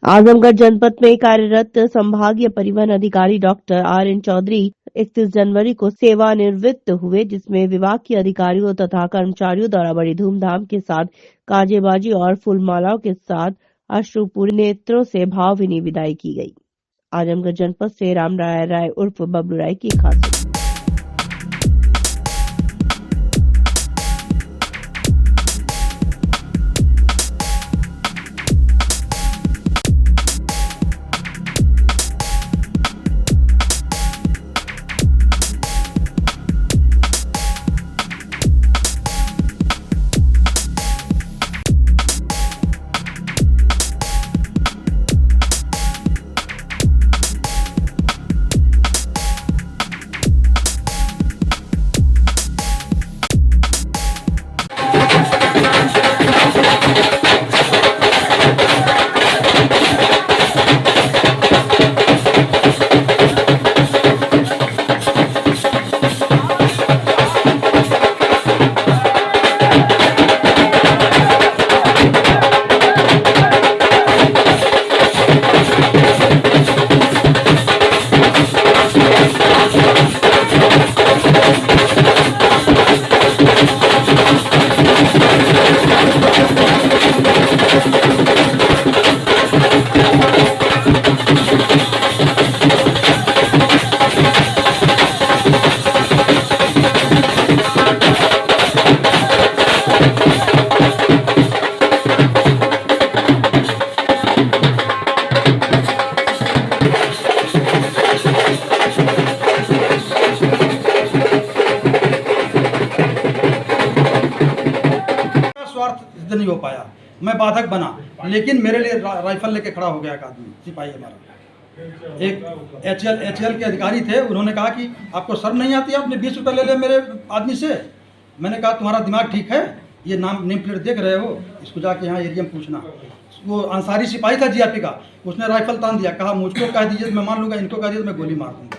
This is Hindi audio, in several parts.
आजमगढ़ जनपद में कार्यरत संभागीय परिवहन अधिकारी डॉक्टर आर.एन. चौधरी 31 जनवरी को सेवानिवृत्त हुए, जिसमें विभाग के अधिकारियों तथा कर्मचारियों द्वारा बड़ी धूमधाम के साथ काजेबाजी और फूलमालाओं के साथ अश्रुपूर्ण नेत्रों से भावभीनी विदाई की गई। आजमगढ़ जनपद से राम राय उर्फ बबलू राय की खास रिपोर्ट। नहीं हो पाया, मैं बाधक बना, लेकिन मेरे लिए राइफल लेके खड़ा हो गया एक आदमी, सिपाही हमारा। एक एचएल के अधिकारी थे, उन्होंने कहा कि आपको शर्म नहीं आती, आपने 20 रुपये ले लिया मेरे आदमी से। मैंने कहा तुम्हारा दिमाग ठीक है, ये नेम प्लेट देख रहे हो, इसको जाके यहाँ एरिया में पूछना। वो अंसारी सिपाही था जीआरपी का, उसने राइफल तान दिया, कहा मुझको कह दीजिए मैं मान लूँगा, इनको कह दीजिए मैं गोली मार दूँगा।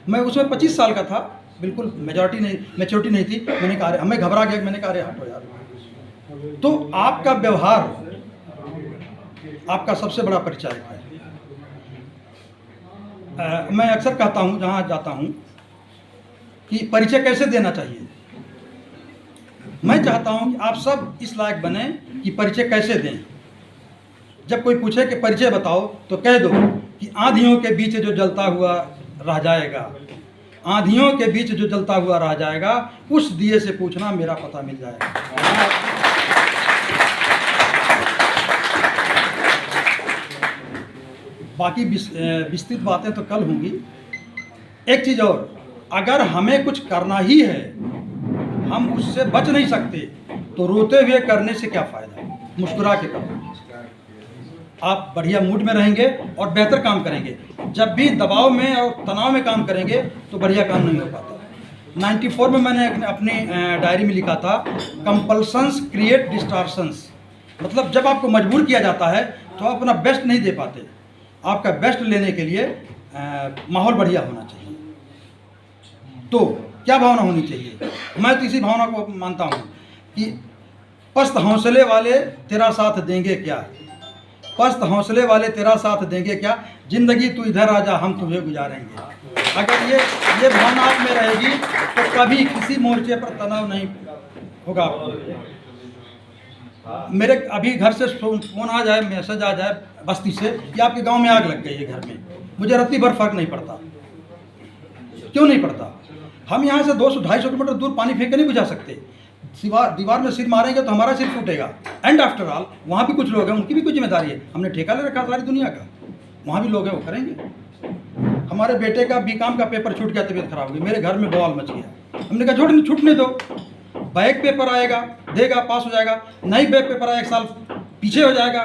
मैं उसमें 25 साल का था, बिल्कुल मेच्योरिटी नहीं थी। मैंने कहा हमें घबरा गया, मैंने कहा अरे हटो यार। तो आपका व्यवहार आपका सबसे बड़ा परिचायक है। मैं अक्सर कहता हूं जहां जाता हूं कि परिचय कैसे देना चाहिए। मैं चाहता हूं कि आप सब इस लायक बने कि परिचय कैसे दें। जब कोई पूछे कि परिचय बताओ तो कह दो कि आंधियों के बीच जो जलता हुआ रह जाएगा, आंधियों के बीच जो जलता हुआ रह जाएगा, उस दिए से पूछना मेरा पता मिल जाएगा। बाकी विस्तृत बातें तो कल होंगी। एक चीज़ और, अगर हमें कुछ करना ही है, हम उससे बच नहीं सकते, तो रोते हुए करने से क्या फ़ायदा, मुस्कुरा के करो। आप बढ़िया मूड में रहेंगे और बेहतर काम करेंगे। जब भी दबाव में और तनाव में काम करेंगे तो बढ़िया काम नहीं हो पाता। 94 में मैंने अपनी डायरी में लिखा था, कंपल्सन्स क्रिएट डिस्टॉर्शंस। मतलब जब आपको मजबूर किया जाता है तो आप अपना बेस्ट नहीं दे पाते। आपका बेस्ट लेने के लिए माहौल बढ़िया होना चाहिए। तो क्या भावना होनी चाहिए? मैं तो इसी भावना को मानता हूँ कि पस्त हौसले वाले तेरा साथ देंगे क्या, पस्त हौसले वाले तेरा साथ देंगे क्या, जिंदगी तू इधर आ जा हम तुझे गुजारेंगे। अगर ये भावना आप में रहेगी तो कभी किसी मोर्चे पर तनाव नहीं होगा आपको। मेरे अभी घर से फ़ोन आ जाए, मैसेज आ जाए बस्ती से कि आपके गांव में आग लग गई है घर में, मुझे रत्ती भर फर्क नहीं पड़ता। क्यों नहीं पड़ता? हम यहाँ से 200-250 किलोमीटर दूर पानी फेंक के नहीं बुझा सकते। दीवार में सिर मारेंगे तो हमारा सिर फूटेगा। एंड आफ्टर ऑल वहाँ भी कुछ लोग हैं, उनकी भी कुछ जिम्मेदारी है। हमने ठेका ले रखा सारी दुनिया का, वहाँ भी लोग हैं, वो करेंगे। हमारे बेटे का बीकॉम का पेपर छूट गया, तबीयत खराब हो गई, मेरे घर में बवाल मच गया। हमने कहा छूटने दो, बैक पेपर आएगा, देगा, पास हो जाएगा। नहीं बैक पेपर आया, 1 साल पीछे हो जाएगा।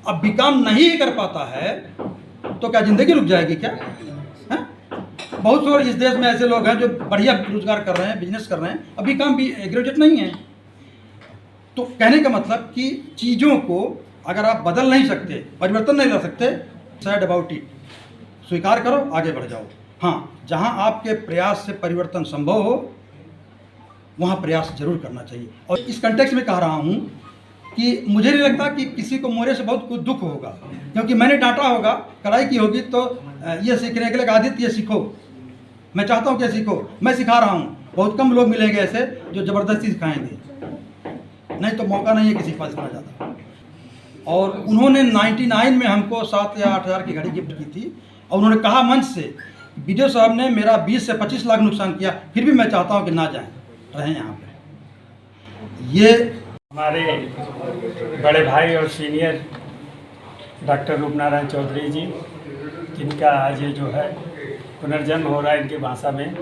अब बीकॉम नहीं कर पाता है तो क्या ज़िंदगी रुक जाएगी क्या? है? बहुत सारे इस देश में ऐसे लोग हैं जो बढ़िया रोजगार कर रहे हैं, बिजनेस कर रहे हैं, अभी काम भी ग्रेजुएट नहीं है। तो कहने का मतलब कि चीज़ों को अगर आप बदल नहीं सकते, परिवर्तन नहीं ला सकते, सैड अबाउट इट, स्वीकार करो, आगे बढ़ जाओ। हाँ, जहाँ आपके प्रयास से परिवर्तन संभव हो वहाँ प्रयास जरूर करना चाहिए। और इस कंटेक्स्ट में कह रहा हूँ कि मुझे नहीं लगता कि किसी को मेरे से बहुत कुछ दुख होगा, क्योंकि मैंने डांटा होगा, कड़ाई की होगी, तो ये सीखने के लिए आदित्य ये सीखो, मैं चाहता हूँ कि सीखो, मैं सिखा रहा हूँ। बहुत कम लोग मिलेंगे ऐसे जो ज़बरदस्ती सिखाएंगे, नहीं तो मौका नहीं है किसी के पास सिखाना जाता। और उन्होंने 99 में हमको 7 या 8 हज़ार की घड़ी गिफ्ट की थी, और उन्होंने कहा मंच से, वीडियो साहब ने मेरा 20 से 25 लाख नुकसान किया, फिर भी मैं चाहता हूँ कि ना जाएं, रहें यहाँ पे। ये हमारे बड़े भाई और सीनियर डॉक्टर रूपनारायण चौधरी जी, जिनका आज ये जो है पुनर्जन्म हो रहा है इनकी भाषा में,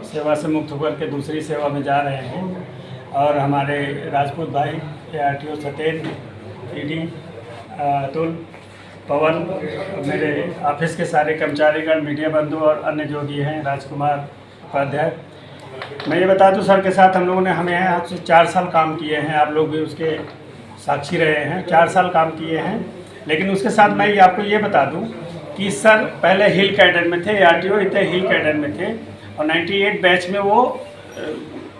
सेवा से मुक्त होकर के दूसरी सेवा में जा रहे हैं। और हमारे राजपूत भाई ARTO सत्येंद्र, PD अतुल, पवन, मेरे ऑफिस के सारे कर्मचारीगण, मीडिया बंधु और अन्य जो भी हैं, राजकुमार उपाध्याय, मैं ये बता दूं सर के साथ हम लोगों ने हमें आज से 4 साल काम किए हैं, आप लोग भी उसके साक्षी रहे हैं, 4 साल काम किए हैं। लेकिन उसके साथ मैं आपको ये बता दूं कि सर पहले हिल कैडर में थे, ARTO इतने हिल कैडर में थे, और 98 बैच में वो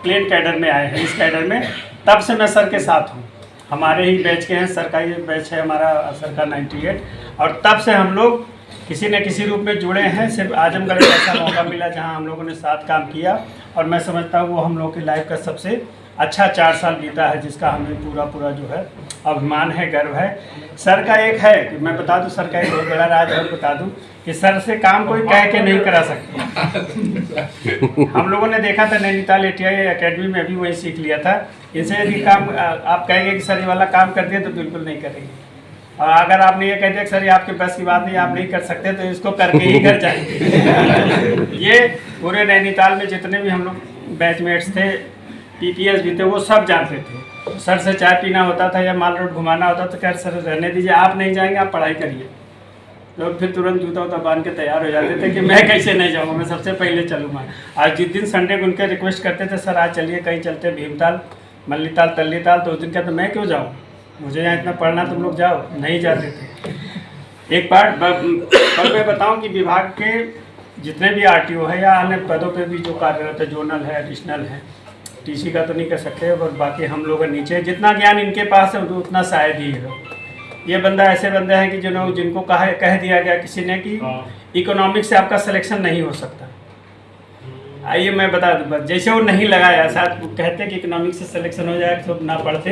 प्लेन कैडर में आए हैं, इस कैडर में। तब से मैं सर के साथ हूँ, हमारे ही बैच के हैं, सर का ये बैच है हमारा, सर का 98, और तब से हम लोग किसी न किसी रूप में जुड़े हैं। सिर्फ आजमगढ़ में ऐसा मौका मिला जहां हम लोगों ने साथ काम किया, और मैं समझता हूं वो हम लोगों की लाइफ का सबसे अच्छा 4 साल बीता है, जिसका हमें पूरा जो है अभिमान है, गर्व है। सर का एक है कि मैं बता दूं, सर का एक बहुत बड़ा राज और बता दूं कि सर से काम कोई कह के नहीं करा सकते। हम लोगों ने देखा था नैनीताल ATI एकेडमी में, भी वही सीख लिया था। इनसे यदि काम आप कहेंगे कि सर ये वाला काम कर दिए, तो बिल्कुल नहीं करेंगे। और अगर आपने ये कह दिया कि सर ये आपके बस की बात नहीं, आप नहीं कर सकते, तो इसको करके ही घर जाएंगे। ये पूरे नैनीताल में जितने भी हम लोग बैचमेट्स थे, PPS भी थे, वो सब जानते थे। सर से चाय पीना होता था या माल रोड घुमाना होता तो कह सर रहने दीजिए, आप नहीं जाएंगे, आप पढ़ाई करिए। लोग फिर तुरंत जूता उता बांध के तैयार हो जाते थे कि मैं कैसे नहीं जाऊँगा, मैं सबसे पहले चलूँगा। आज जिस दिन संडे को उनके रिक्वेस्ट करते थे, सर आज चलिए कहीं चलते, भीमताल, मल्लीताल, तल्लीताल, तो उस दिन कहते मैं क्यों जाऊँ, मुझे यहाँ इतना पढ़ना, तुम लोग जाओ, नहीं जाते थे। एक बार पर मैं बताऊं कि विभाग के जितने भी RTO है या अन्य पदों पे भी जो कार्यरत है, जोनल है, एडिशनल है, TC का तो नहीं कर सकते, और बाकी हम लोग नीचे, जितना ज्ञान इनके पास है उतना शायद ही है। ये बंदा ऐसे बंदे हैं कि जिनको कह दिया गया किसी ने कि इकोनॉमिक्स से आपका सिलेक्शन नहीं हो सकता। आइए मैं बता दूँ, जैसे वो नहीं लगाया, शायद कहते कि इकोनॉमिक्स से सिलेक्शन हो जाए तो ना पढ़ते,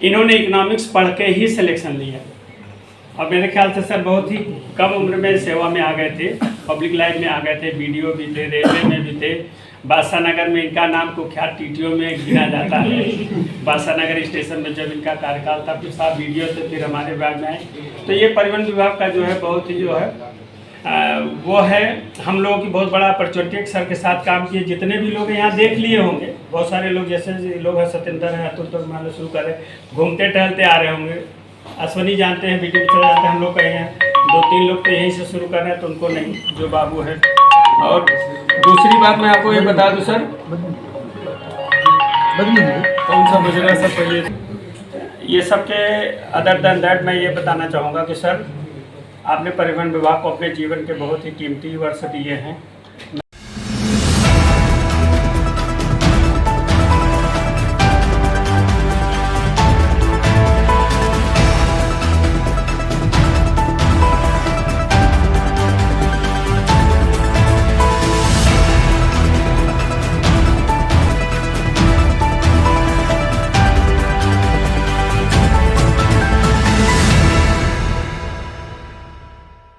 इन्होंने इकोनॉमिक्स पढ़ के ही सिलेक्शन लिया। और मेरे ख्याल से सर बहुत ही कम उम्र में सेवा में आ गए थे, पब्लिक लाइफ में आ गए थे, BDO भी थे, रेलवे में भी थे। बादशाह नगर में इनका नाम कुख्यात TTO में गिना जाता है। बादशाह नगर स्टेशन में जब इनका कार्यकाल था, फिर साहब BDO से फिर हमारे विभाग में आए। तो ये परिवहन विभाग का जो है बहुत ही जो है वो है हम लोगों की बहुत बड़ा अपॉर्चुनिटी। सर के साथ काम किए जितने भी लोग यहाँ देख लिए होंगे, बहुत सारे लोग जैसे लोग हैं, सत्येंद्र हैं, अतुल तो मान लो शुरू करें, घूमते टहलते आ रहे होंगे। अश्वनी जानते हैं, वीडियो चले जाते हैं, हम लोग कहे हैं 2-3 लोग तो यहीं से शुरू कर रहे हैं, तो उनको नहीं, जो बाबू है। और दूसरी बात मैं आपको ये बता दूँ सर, कौन सा बज रहा है सर पहले, ये सब के अदर देन दैट मैं ये बताना चाहूँगा कि सर आपने परिवहन विभाग को अपने जीवन के बहुत ही कीमती वर्ष दिए हैं।